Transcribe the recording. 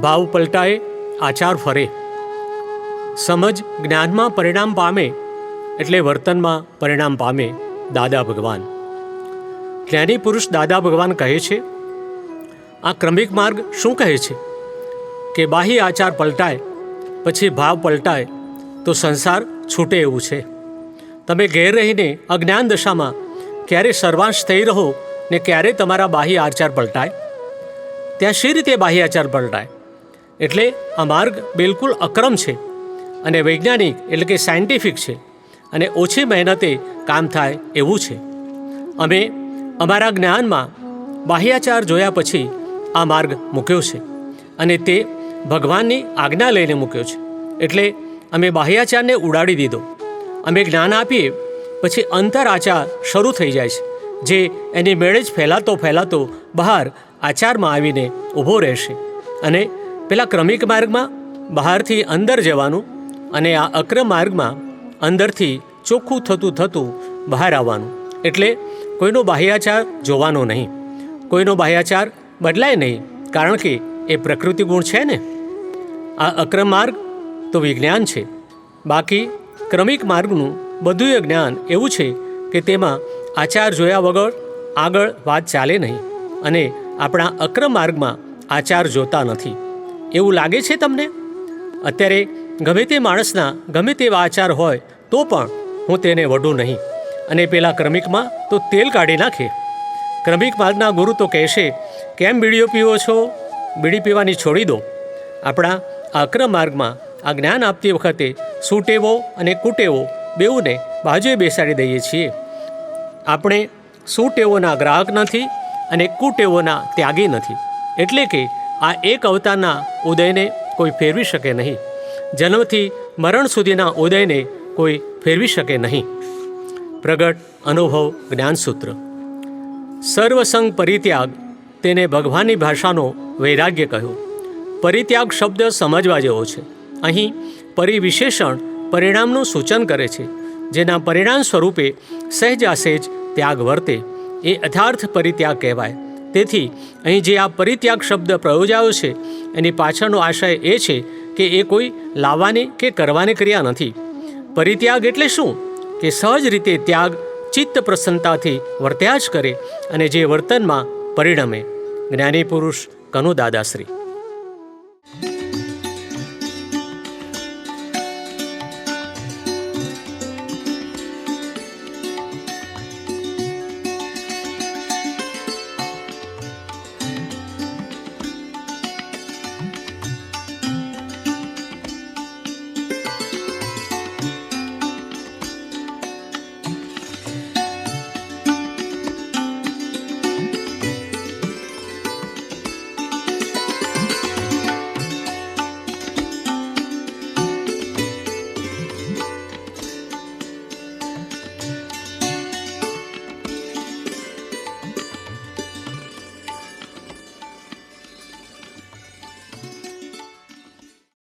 ભાવ પલટાય આચાર ફરે. સમજ જ્ઞાનમાં પરિણામ પામે એટલે વર્તનમાં પરિણામ પામે દાદા ભગવાન. જ્ઞાની પુરુષ દાદા ભગવાન કહે છે, આ ક્રમિક માર્ગ શું કહે છે કે બાહ્ય આચાર પલટાય પછી ભાવ પલટાય તો સંસાર છૂટે એવું છે. તમે ઘેર રહીને અજ્ઞાન દશામાં ક્યારે સર્વાંશ થઈ રહો ને ક્યારે તમારા બાહ્ય આચાર પલટાય? ત્યાં શી રીતે બાહ્ય આચાર પલટાય? એટલે આ માર્ગ બિલકુલ અક્રમ છે અને વૈજ્ઞાનિક એટલે કે સાયન્ટિફિક છે અને ઓછી મહેનતે કામ થાય એવું છે. અમે અમારા જ્ઞાનમાં બાહ્યાચાર જોયા પછી આ માર્ગ મૂક્યો છે અને તે ભગવાનની આજ્ઞા લઈને મૂક્યો છે. એટલે અમે બાહ્યાચારને ઉડાડી દીધો. અમે જ્ઞાન આપીએ પછી અંતર આચાર શરૂ થઈ જાય છે, જે એની મેળે જ ફેલાતો બહાર આચારમાં આવીને ઊભો રહેશે. અને પેલા ક્રમિક માર્ગમાં બહારથી અંદર જવાનું અને આ અક્રમ માર્ગમાં અંદરથી ચોખ્ખું થતું બહાર આવવાનું. એટલે કોઈનો બાહ્યાચાર જોવાનો નહીં, કોઈનો બાહ્યાચાર બદલાય નહીં, કારણ કે એ પ્રકૃતિ ગુણ છે ને. આ અક્રમ માર્ગ તો વિજ્ઞાન છે. બાકી ક્રમિક માર્ગનું બધું જ્ઞાન એવું છે કે તેમાં આચાર જોયા વગર આગળ વાત ચાલે નહીં. અને આપણા અક્રમ માર્ગમાં આચાર જોતા નથી એવું લાગે છે તમને? અત્યારે ગમે તે માણસના ગમે તેવા આચાર હોય તો પણ હું તેને વઢું નહીં, અને પેલા ક્રમિકમાં તો તેલ કાઢી નાખે. ક્રમિક માર્ગના ગુરુ તો કહેશે, કેમ બીડીઓ પીવો છો? બીડી પીવાની છોડી દો. આપણા અક્રમ માર્ગમાં આ જ્ઞાન આપતી વખતે સુટેવો અને કુટેવો બેઉને બાજુએ બેસાડી દઈએ છીએ. આપણે સુટેવોના ગ્રાહક નથી અને કુટેવોના ત્યાગી નથી. એટલે કે આ એક અવતારના ઉદયને કોઈ ફેરવી શકે નહીં. જન્મથી મરણ સુધીના ઉદયને કોઈ ફેરવી શકે નહીં. પ્રગટ અનુભવ જ્ઞાનસૂત્ર. સર્વસંગ પરિત્યાગ, તેને ભગવાનની ભાષાનો વૈરાગ્ય કહ્યું. પરિત્યાગ શબ્દ સમજવા જેવો છે. અહીં પરિવિશેષણ પરિણામનું સૂચન કરે છે. જેના પરિણામ સ્વરૂપે સહેજાસહેજ ત્યાગ વર્તે એ યથાર્થ પરિત્યાગ કહેવાય. તેથી અહીં જે આ પરિત્યાગ શબ્દ પ્રયોજાયો છે એની પાછળનો આશય એ છે કે એ કોઈ લાવવાની કે કરવાની ક્રિયા નથી. પરિત્યાગ એટલે શું? કે સહજ રીતે ત્યાગ ચિત્ત પ્રસન્નતાથી વર્ત્યા જ કરે અને જે વર્તનમાં પરિણમે. જ્ઞાની પુરુષ કનુ દાદાશ્રી.